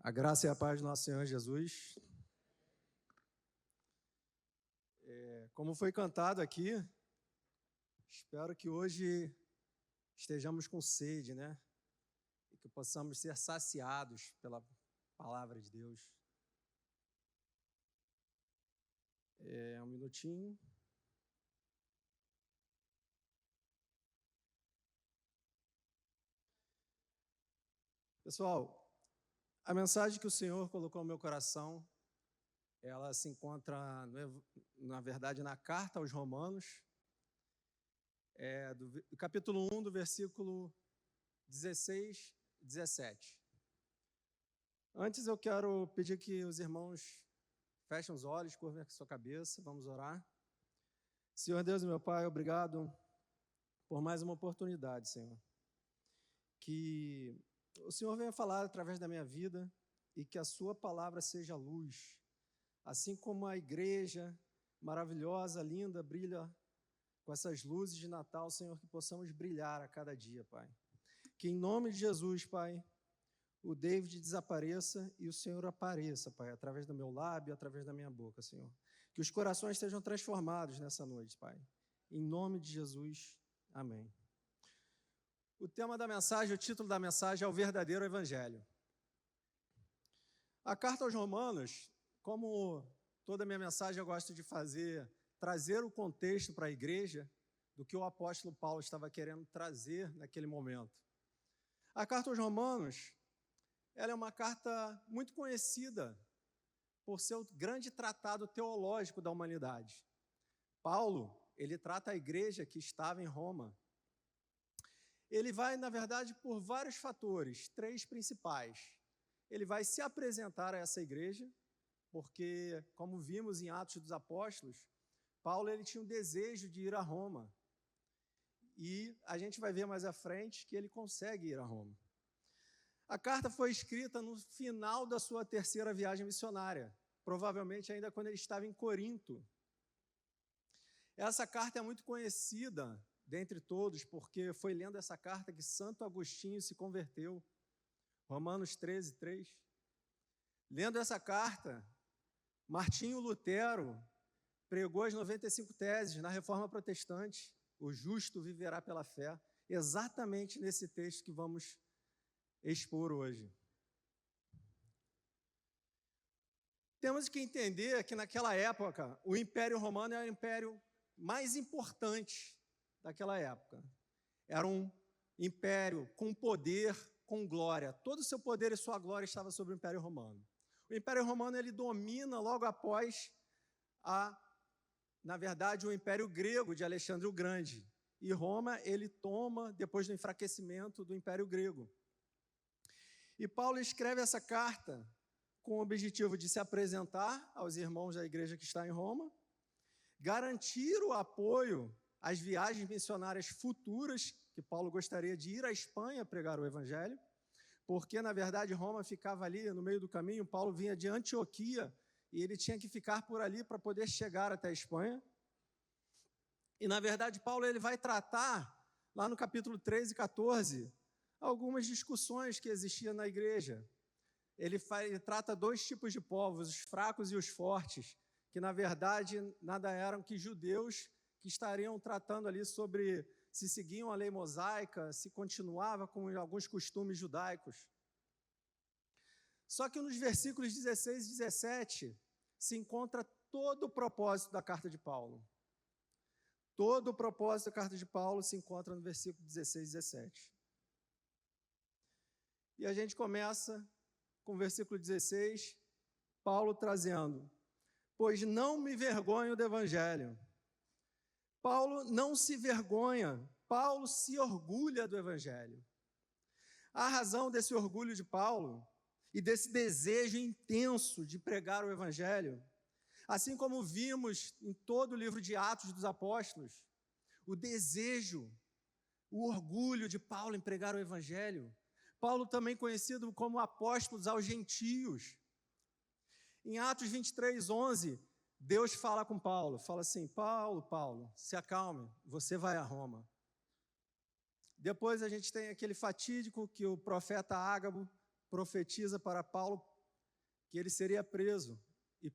A graça e a paz do nosso Senhor Jesus. Como foi cantado aqui, espero que hoje estejamos com sede, né? E que possamos ser saciados pela palavra de Deus. Um minutinho. Pessoal, a mensagem que o Senhor colocou no meu coração, ela se encontra, na verdade, na carta aos Romanos, do capítulo 1, do versículo 16 e 17. Antes eu quero pedir que os irmãos fechem os olhos, curvem a sua cabeça, vamos orar. Senhor Deus e meu Pai, obrigado por mais uma oportunidade, Senhor. Que o Senhor venha falar através da minha vida e que a sua palavra seja luz. Assim como a igreja maravilhosa, linda, brilha com essas luzes de Natal, Senhor, que possamos brilhar a cada dia, Pai. Que em nome de Jesus, Pai, o David desapareça e o Senhor apareça, Pai, através do meu lábio, através da minha boca, Senhor. Que os corações sejam transformados nessa noite, Pai. Em nome de Jesus, amém. O tema da mensagem, o título da mensagem é o verdadeiro evangelho. A carta aos Romanos, como toda a minha mensagem eu gosto de fazer, trazer o contexto para a igreja do que o apóstolo Paulo estava querendo trazer naquele momento. A carta aos Romanos, ela é uma carta muito conhecida por ser o grande tratado teológico da humanidade. Paulo, ele trata a igreja que estava em Roma. Ele vai, na verdade, por vários fatores, 3 principais. Ele vai se apresentar a essa igreja, porque, como vimos em Atos dos Apóstolos, Paulo ele tinha um desejo de ir a Roma. E a gente vai ver mais à frente que ele consegue ir a Roma. A carta foi escrita no final da sua 3ª viagem missionária, provavelmente ainda quando ele estava em Corinto. Essa carta é muito conhecida dentre todos, porque foi lendo essa carta que Santo Agostinho se converteu, Romanos 13, 3. Lendo essa carta, Martinho Lutero pregou as 95 teses na Reforma Protestante, o justo viverá pela fé, exatamente nesse texto que vamos expor hoje. Temos que entender que naquela época, o Império Romano era o império mais importante daquela época. Era um império com poder, com glória. Todo o seu poder e sua glória estava sobre o Império Romano. O Império Romano ele domina logo após na verdade, o Império Grego de Alexandre o Grande. E Roma ele toma depois do enfraquecimento do Império Grego. E Paulo escreve essa carta com o objetivo de se apresentar aos irmãos da igreja que está em Roma, garantir o apoio às viagens missionárias futuras, que Paulo gostaria de ir à Espanha pregar o evangelho, porque, na verdade, Roma ficava ali no meio do caminho, Paulo vinha de Antioquia e ele tinha que ficar por ali para poder chegar até a Espanha. E, na verdade, Paulo ele vai tratar, lá no capítulo 13 e 14, algumas discussões que existiam na igreja. Ele trata 2 tipos de povos, os fracos e os fortes, que, na verdade, nada eram que judeus que estariam tratando ali sobre se seguiam a lei mosaica, se continuava com alguns costumes judaicos. Só que nos versículos 16 e 17 se encontra todo o propósito da carta de Paulo. Todo o propósito da carta de Paulo se encontra no versículo 16 e 17. E a gente começa com o versículo 16, Paulo trazendo: pois não me vergonho do evangelho. Paulo não se vergonha, Paulo se orgulha do evangelho. A razão desse orgulho de Paulo e desse desejo intenso de pregar o evangelho, assim como vimos em todo o livro de Atos dos Apóstolos, o desejo, o orgulho de Paulo em pregar o evangelho. Paulo também conhecido como apóstolo aos gentios. Em Atos 23, 11, Deus fala com Paulo, fala assim: Paulo, se acalme, você vai a Roma. Depois a gente tem aquele fatídico que o profeta Ágabo profetiza para Paulo que ele seria preso. E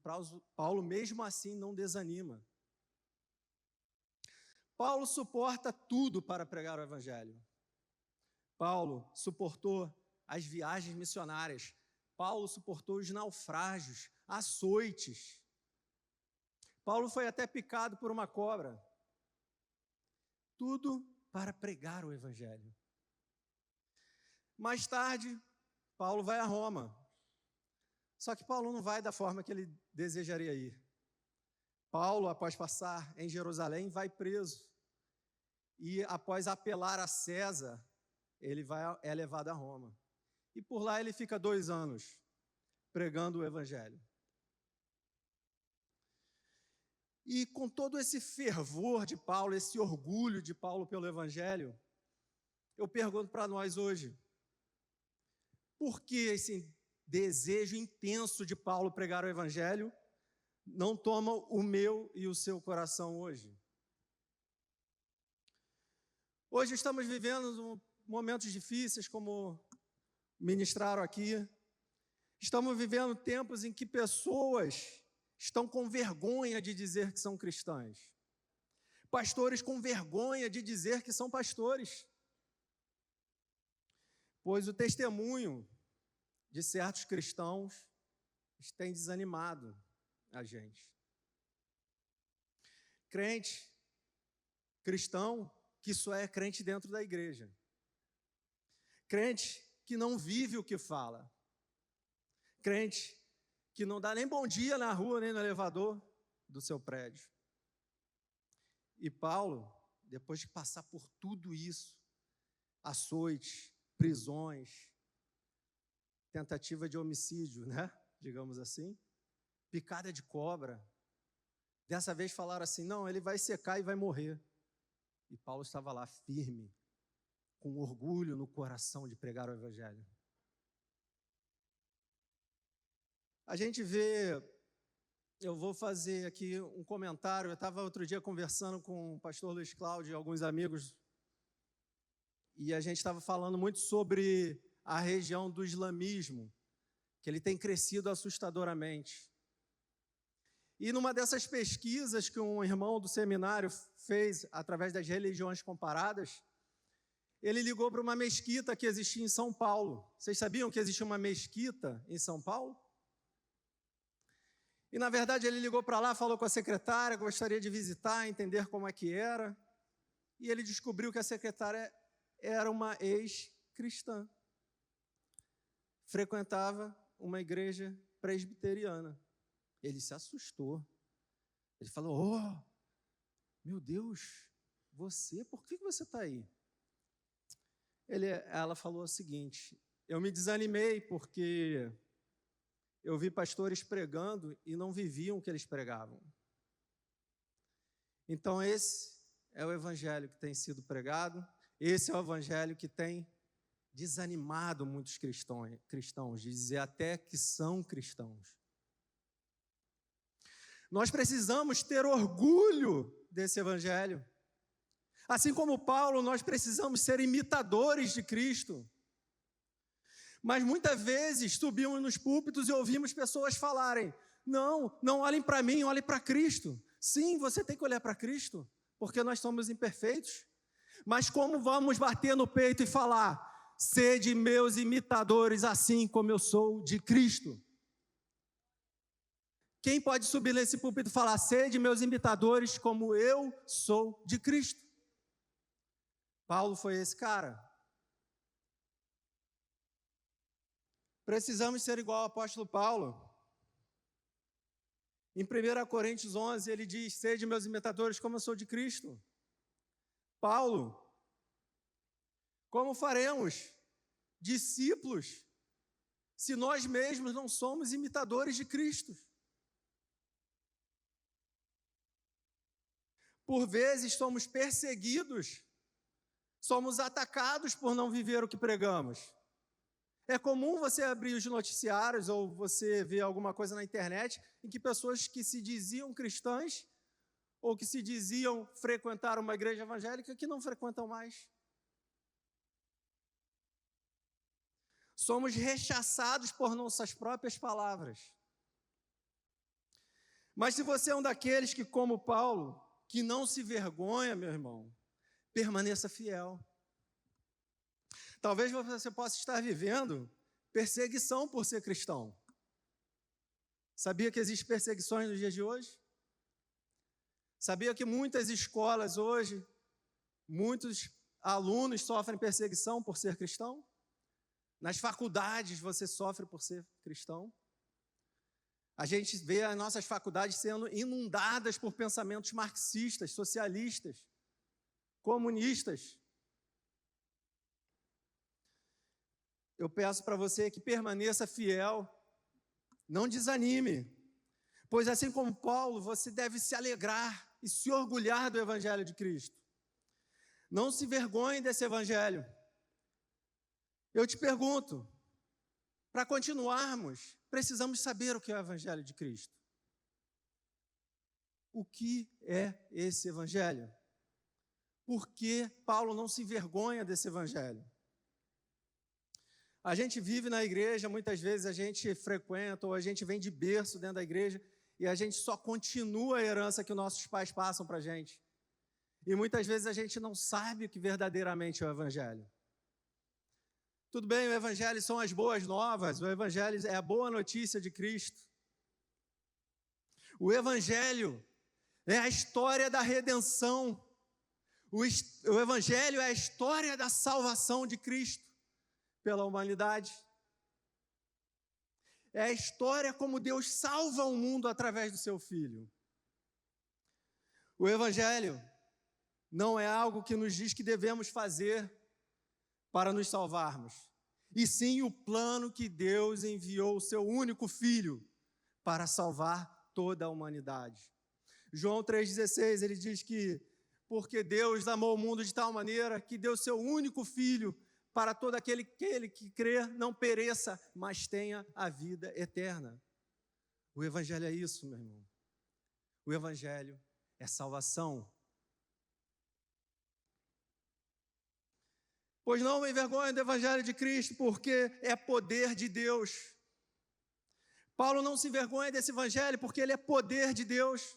Paulo, mesmo assim, não desanima. Paulo suporta tudo para pregar o evangelho. Paulo suportou as viagens missionárias. Paulo suportou os naufrágios, açoites. Paulo foi até picado por uma cobra. Tudo para pregar o evangelho. Mais tarde, Paulo vai a Roma. Só que Paulo não vai da forma que ele desejaria ir. Paulo, após passar em Jerusalém, vai preso. E após apelar a César, ele é levado a Roma. E por lá ele fica 2 anos pregando o evangelho. E com todo esse fervor de Paulo, esse orgulho de Paulo pelo evangelho, eu pergunto para nós hoje, por que esse desejo intenso de Paulo pregar o evangelho não toma o meu e o seu coração hoje? Hoje estamos vivendo momentos difíceis, como ministraram aqui. Estamos vivendo tempos em que pessoas estão com vergonha de dizer que são cristãs. Pastores com vergonha de dizer que são pastores. Pois o testemunho de certos cristãos tem desanimado a gente. Crente, cristão, que só é crente dentro da igreja. Crente que não vive o que fala. Crente que não dá nem bom dia na rua, nem no elevador do seu prédio. E Paulo, depois de passar por tudo isso, açoites, prisões, tentativa de homicídio, né? Digamos assim, picada de cobra. Dessa vez falaram assim, não, ele vai secar e vai morrer. E Paulo estava lá firme, com orgulho no coração de pregar o evangelho. A gente vê, eu vou fazer aqui um comentário, eu estava outro dia conversando com o pastor Luiz Cláudio e alguns amigos, e a gente estava falando muito sobre a região do islamismo, que ele tem crescido assustadoramente. E numa dessas pesquisas que um irmão do seminário fez através das religiões comparadas, ele ligou para uma mesquita que existia em São Paulo. Vocês sabiam que existia uma mesquita em São Paulo? E, na verdade, ele ligou para lá, falou com a secretária, gostaria de visitar, entender como é que era. E ele descobriu que a secretária era uma ex-cristã. Frequentava uma igreja presbiteriana. Ele se assustou. Ele falou, oh, meu Deus, por que você está aí? Ela falou o seguinte, eu me desanimei porque eu vi pastores pregando e não viviam o que eles pregavam. Então esse é o evangelho que tem sido pregado, esse é o evangelho que tem desanimado muitos cristãos, de dizer até que são cristãos. Nós precisamos ter orgulho desse evangelho. Assim como Paulo, nós precisamos ser imitadores de Cristo. Mas muitas vezes subimos nos púlpitos e ouvimos pessoas falarem, não olhem para mim, olhem para Cristo. Sim, você tem que olhar para Cristo, porque nós somos imperfeitos. Mas como vamos bater no peito e falar, sede meus imitadores, assim como eu sou de Cristo? Quem pode subir nesse púlpito e falar, sede meus imitadores, como eu sou de Cristo? Paulo foi esse cara. Precisamos ser igual ao apóstolo Paulo. Em 1 Coríntios 11, ele diz, sede meus imitadores, como eu sou de Cristo. Paulo, como faremos discípulos se nós mesmos não somos imitadores de Cristo? Por vezes somos perseguidos, somos atacados por não viver o que pregamos. É comum você abrir os noticiários ou você ver alguma coisa na internet em que pessoas que se diziam cristãs ou que se diziam frequentar uma igreja evangélica que não frequentam mais. Somos rechaçados por nossas próprias palavras. Mas se você é um daqueles que, como Paulo, que não se vergonha, meu irmão, permaneça fiel. Talvez você possa estar vivendo perseguição por ser cristão. Sabia que existem perseguições nos dias de hoje? Sabia que muitas escolas hoje, muitos alunos sofrem perseguição por ser cristão? Nas faculdades você sofre por ser cristão? A gente vê as nossas faculdades sendo inundadas por pensamentos marxistas, socialistas, comunistas. Eu peço para você que permaneça fiel, não desanime, pois assim como Paulo, você deve se alegrar e se orgulhar do Evangelho de Cristo. Não se vergonhe desse Evangelho. Eu te pergunto, para continuarmos, precisamos saber o que é o Evangelho de Cristo. O que é esse Evangelho? Por que Paulo não se envergonha desse Evangelho? A gente vive na igreja, muitas vezes a gente frequenta ou a gente vem de berço dentro da igreja e a gente só continua a herança que nossos pais passam para a gente. E muitas vezes a gente não sabe o que verdadeiramente é o Evangelho. Tudo bem, o Evangelho são as boas novas, o Evangelho é a boa notícia de Cristo. O Evangelho é a história da redenção. O Evangelho é a história da salvação de Cristo pela humanidade. É a história como Deus salva o mundo através do seu Filho. O Evangelho não é algo que nos diz que devemos fazer para nos salvarmos, e sim o plano que Deus enviou o seu único Filho para salvar toda a humanidade. João 3,16, ele diz que porque Deus amou o mundo de tal maneira que deu seu único Filho para todo aquele que crê não pereça, mas tenha a vida eterna. O Evangelho é isso, meu irmão. O Evangelho é salvação. Pois não me envergonho do Evangelho de Cristo, porque é poder de Deus. Paulo não se envergonha desse Evangelho, porque ele é poder de Deus.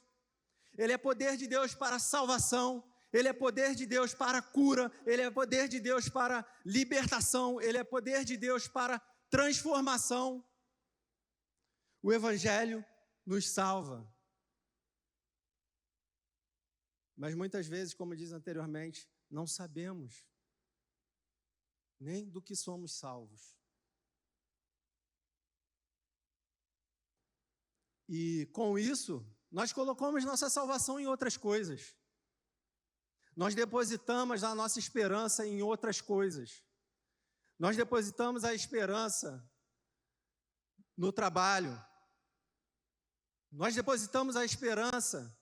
Ele é poder de Deus para a salvação. Ele é poder de Deus para a cura, ele é poder de Deus para libertação, ele é poder de Deus para transformação. O Evangelho nos salva. Mas muitas vezes, como diz anteriormente, não sabemos nem do que somos salvos. E com isso, nós colocamos nossa salvação em outras coisas. Nós depositamos a nossa esperança em outras coisas. Nós depositamos a esperança no trabalho. Nós depositamos a esperança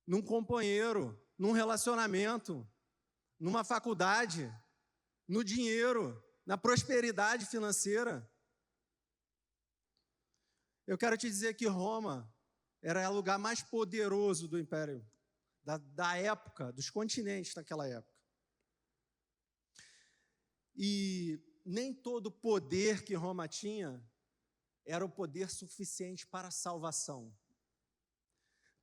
num companheiro, num relacionamento, numa faculdade, no dinheiro, na prosperidade financeira. Eu quero te dizer que Roma era o lugar mais poderoso do Império da época, dos continentes daquela época. E nem todo o poder que Roma tinha era o poder suficiente para a salvação.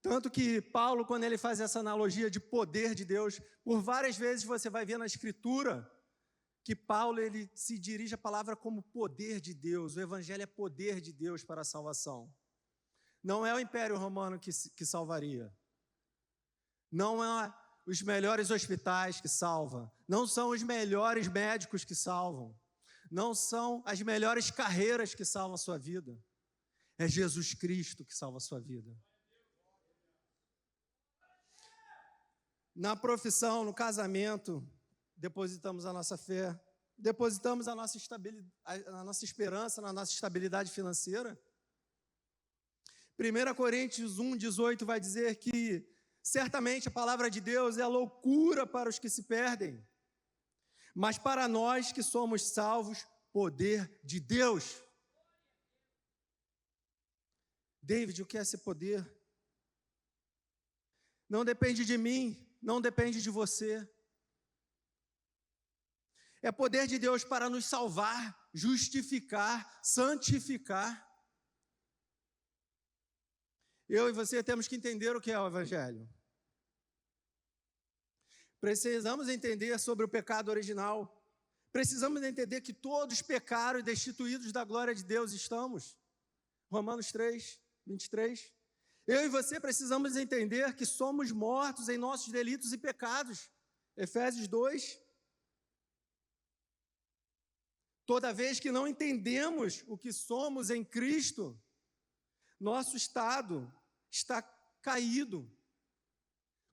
Tanto que Paulo, quando ele faz essa analogia de poder de Deus, por várias vezes você vai ver na Escritura que Paulo ele se dirige à palavra como poder de Deus. O Evangelho é poder de Deus para a salvação. Não é o Império Romano que salvaria. Não é os melhores hospitais que salvam, não são os melhores médicos que salvam, não são as melhores carreiras que salvam a sua vida. É Jesus Cristo que salva a sua vida. Na profissão, no casamento, depositamos a nossa fé, depositamos a nossa esperança na nossa estabilidade financeira. 1 Coríntios 1,18 vai dizer que certamente a palavra de Deus é loucura para os que se perdem, mas para nós que somos salvos, poder de Deus. David, o que é esse poder? Não depende de mim, não depende de você. É poder de Deus para nos salvar, justificar, santificar. Eu e você temos que entender o que é o Evangelho. Precisamos entender sobre o pecado original. Precisamos entender que todos pecaram e destituídos da glória de Deus estamos. Romanos 3, 23. Eu e você precisamos entender que somos mortos em nossos delitos e pecados. Efésios 2. Toda vez que não entendemos o que somos em Cristo, nosso estado está caído.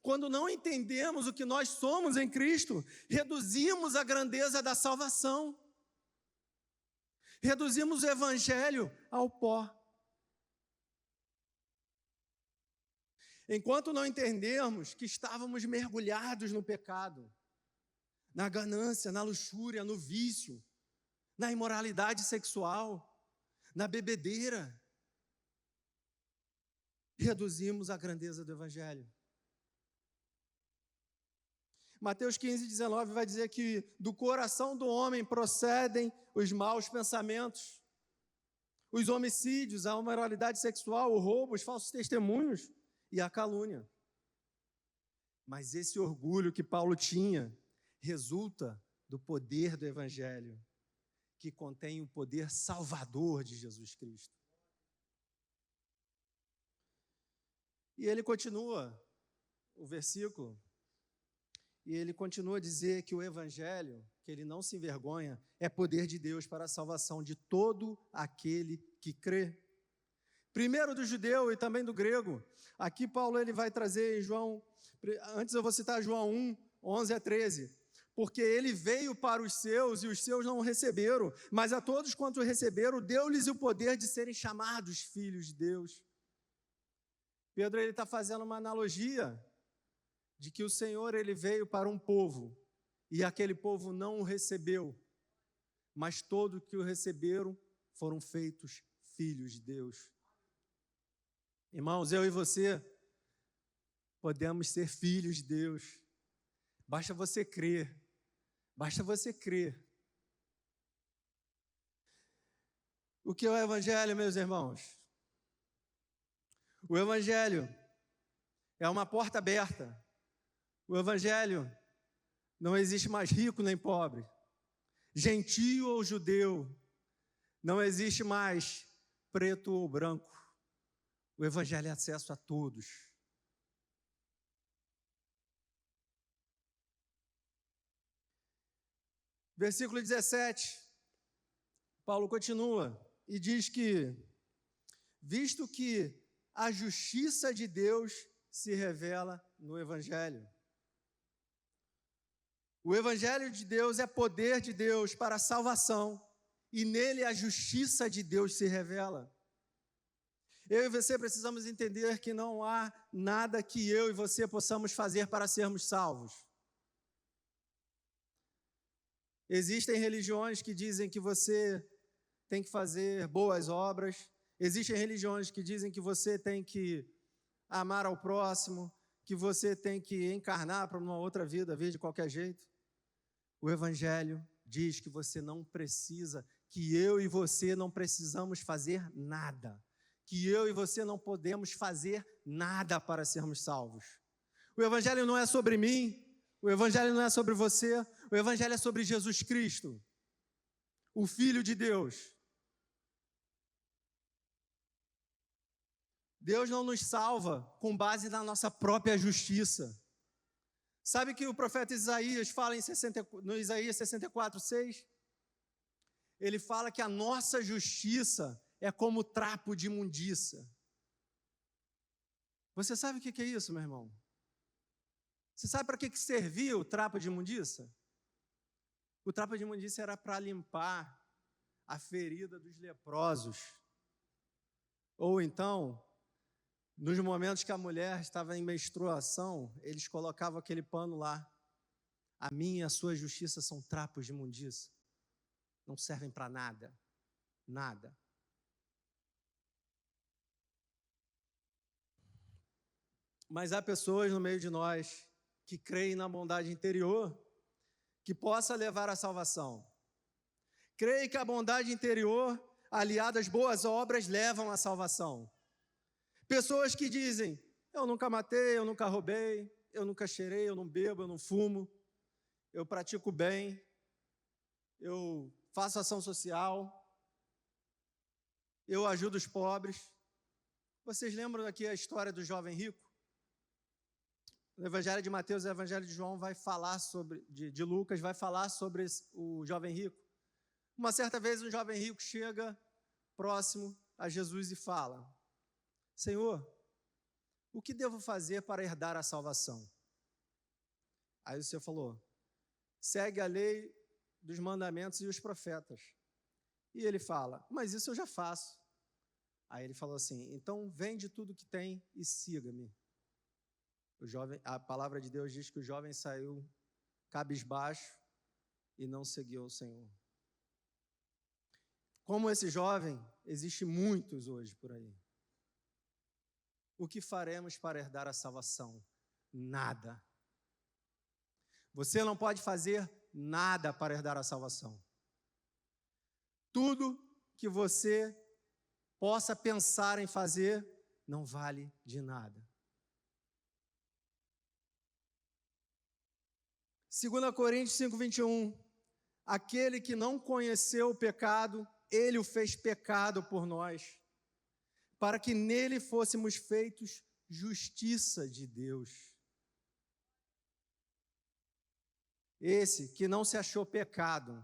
Quando não entendemos o que nós somos em Cristo, reduzimos a grandeza da salvação. Reduzimos o Evangelho ao pó. Enquanto não entendermos que estávamos mergulhados no pecado, na ganância, na luxúria, no vício, na imoralidade sexual, na bebedeira, reduzimos a grandeza do Evangelho. Mateus 15, 19 vai dizer que do coração do homem procedem os maus pensamentos, os homicídios, a imoralidade sexual, o roubo, os falsos testemunhos e a calúnia. Mas esse orgulho que Paulo tinha resulta do poder do Evangelho, que contém o poder salvador de Jesus Cristo. E ele continua o versículo, e ele continua a dizer que o Evangelho, que ele não se envergonha, é poder de Deus para a salvação de todo aquele que crê. Primeiro do judeu e também do grego. Aqui Paulo ele vai trazer em João, antes eu vou citar João 1, 11 a 13. Porque ele veio para os seus e os seus não o receberam, mas a todos quanto o receberam, deu-lhes o poder de serem chamados filhos de Deus. Pedro ele está fazendo uma analogia de que o Senhor ele veio para um povo e aquele povo não o recebeu, mas todos que o receberam foram feitos filhos de Deus. Irmãos, eu e você podemos ser filhos de Deus. Basta você crer. Basta você crer. O que é o Evangelho, meus irmãos? O Evangelho é uma porta aberta. O Evangelho não existe mais rico nem pobre, gentio ou judeu, não existe mais preto ou branco. O Evangelho é acesso a todos. Versículo 17, Paulo continua e diz que, visto que a justiça de Deus se revela no Evangelho. O Evangelho de Deus é poder de Deus para a salvação, e nele a justiça de Deus se revela. Eu e você precisamos entender que não há nada que eu e você possamos fazer para sermos salvos. Existem religiões que dizem que você tem que fazer boas obras, existem religiões que dizem que você tem que amar ao próximo, que você tem que encarnar para uma outra vida, vir de qualquer jeito. O Evangelho diz que você não precisa, que eu e você não precisamos fazer nada, que eu e você não podemos fazer nada para sermos salvos. O Evangelho não é sobre mim, o Evangelho não é sobre você, o Evangelho é sobre Jesus Cristo, o Filho de Deus. Deus não nos salva com base na nossa própria justiça. Sabe que o profeta Isaías fala no Isaías 64, 6? Ele fala que a nossa justiça é como trapo de imundícia. Você sabe o que é isso, meu irmão? Você sabe para que servia o trapo de imundícia? O trapo de imundícia era para limpar a ferida dos leprosos. Ou então, nos momentos que a mulher estava em menstruação, eles colocavam aquele pano lá. A minha e a sua justiça são trapos de imundícia. Não servem para nada. Nada. Mas há pessoas no meio de nós que creem na bondade interior, que possa levar à salvação. Creio que a bondade interior, aliada às boas obras, levam à salvação. Pessoas que dizem, eu nunca matei, eu nunca roubei, eu nunca cheirei, eu não bebo, eu não fumo, eu pratico bem, eu faço ação social, eu ajudo os pobres. Vocês lembram aqui a história do jovem rico? O Evangelho de Mateus e o Evangelho de João vai falar sobre, de Lucas, vai falar sobre o jovem rico. Uma certa vez um jovem rico chega próximo a Jesus e fala, Senhor, o que devo fazer para herdar a salvação? Aí o Senhor falou, segue a lei dos mandamentos e os profetas. E ele fala, mas isso eu já faço. Aí ele falou assim, então vende tudo que tem e siga-me. A palavra de Deus diz que o jovem saiu cabisbaixo e não seguiu o Senhor. Como esse jovem, existem muitos hoje por aí. O que faremos para herdar a salvação? Nada. Você não pode fazer nada para herdar a salvação. Tudo que você possa pensar em fazer não vale de nada. 2 Coríntios 5:21, aquele que não conheceu o pecado, ele o fez pecado por nós, para que nele fôssemos feitos justiça de Deus. Esse que não se achou pecado,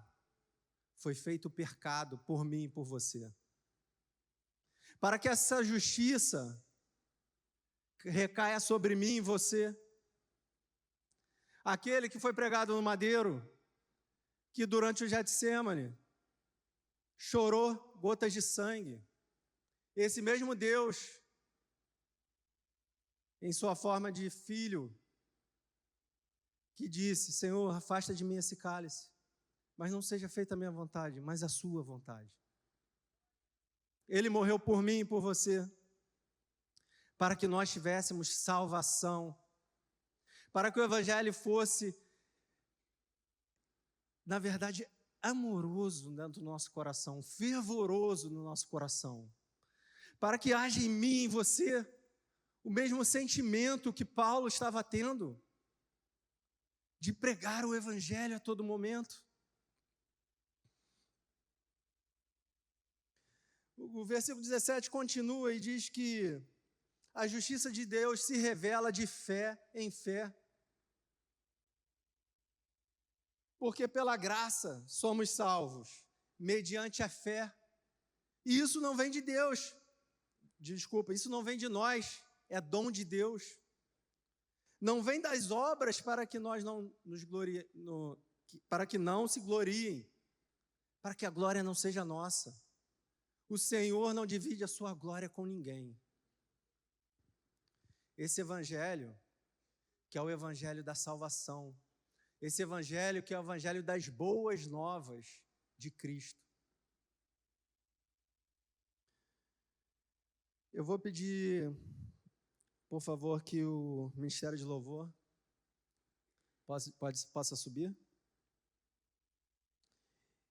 foi feito pecado por mim e por você. Para que essa justiça recaia sobre mim e você. Aquele que foi pregado no madeiro, que durante o Getsêmani chorou gotas de sangue. Esse mesmo Deus, em sua forma de filho, que disse, Senhor, afasta de mim esse cálice, mas não seja feita a minha vontade, mas a sua vontade. Ele morreu por mim e por você, para que nós tivéssemos salvação, para que o Evangelho fosse, na verdade, amoroso dentro do nosso coração, fervoroso no nosso coração, para que haja em mim e em você o mesmo sentimento que Paulo estava tendo, de pregar o Evangelho a todo momento. O versículo 17 continua e diz que a justiça de Deus se revela de fé em fé. Porque pela graça somos salvos, mediante a fé. E isso não vem de Deus. Desculpa, isso não vem de nós, é dom de Deus. Não vem das obras para que nós não nos para que não se gloriem, para que a glória não seja nossa. O Senhor não divide a sua glória com ninguém. Esse evangelho, que é o evangelho da salvação, esse evangelho que é o evangelho das boas novas de Cristo. Eu vou pedir, por favor, que o Ministério de Louvor possa subir.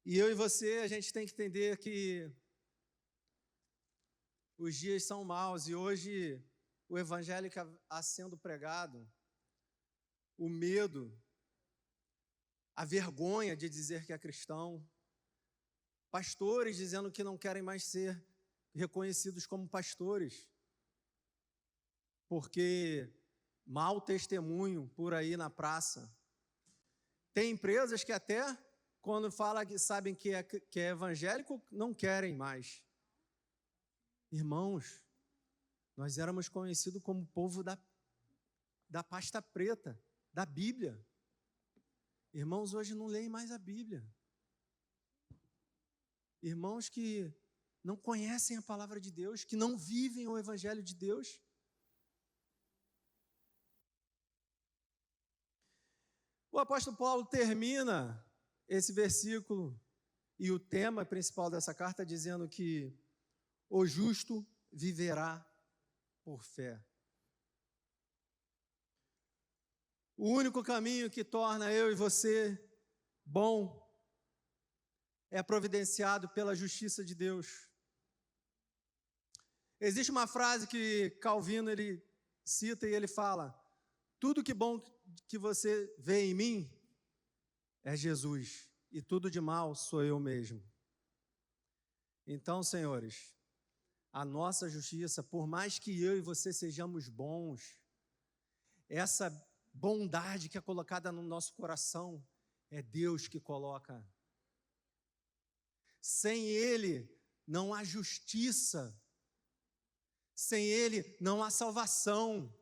E eu e você, a gente tem que entender que os dias são maus e hoje o evangelho que está sendo pregado, o medo, a vergonha de dizer que é cristão, pastores dizendo que não querem mais ser reconhecidos como pastores, porque mau testemunho por aí na praça. Tem empresas que até, quando falam que sabem que é evangélico, não querem mais. Irmãos, nós éramos conhecidos como povo da pasta preta, da Bíblia. Irmãos hoje não leem mais a Bíblia. Irmãos que não conhecem a palavra de Deus, que não vivem o Evangelho de Deus. O apóstolo Paulo termina esse versículo e o tema principal dessa carta dizendo que o justo viverá por fé. O único caminho que torna eu e você bom é providenciado pela justiça de Deus. Existe uma frase que Calvino ele cita e ele fala: tudo que bom que você vê em mim é Jesus, e tudo de mal sou eu mesmo. Então, senhores, a nossa justiça, por mais que eu e você sejamos bons, essa bondade que é colocada no nosso coração, é Deus que coloca. Sem Ele não há justiça, sem Ele não há salvação.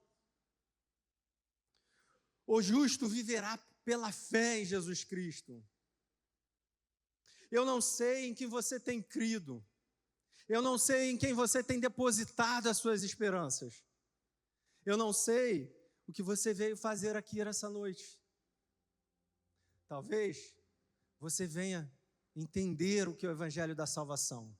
O justo viverá pela fé em Jesus Cristo. Eu não sei em quem você tem crido, eu não sei em quem você tem depositado as suas esperanças, eu não sei o que você veio fazer aqui nessa noite. Talvez você venha entender o que é o Evangelho da Salvação.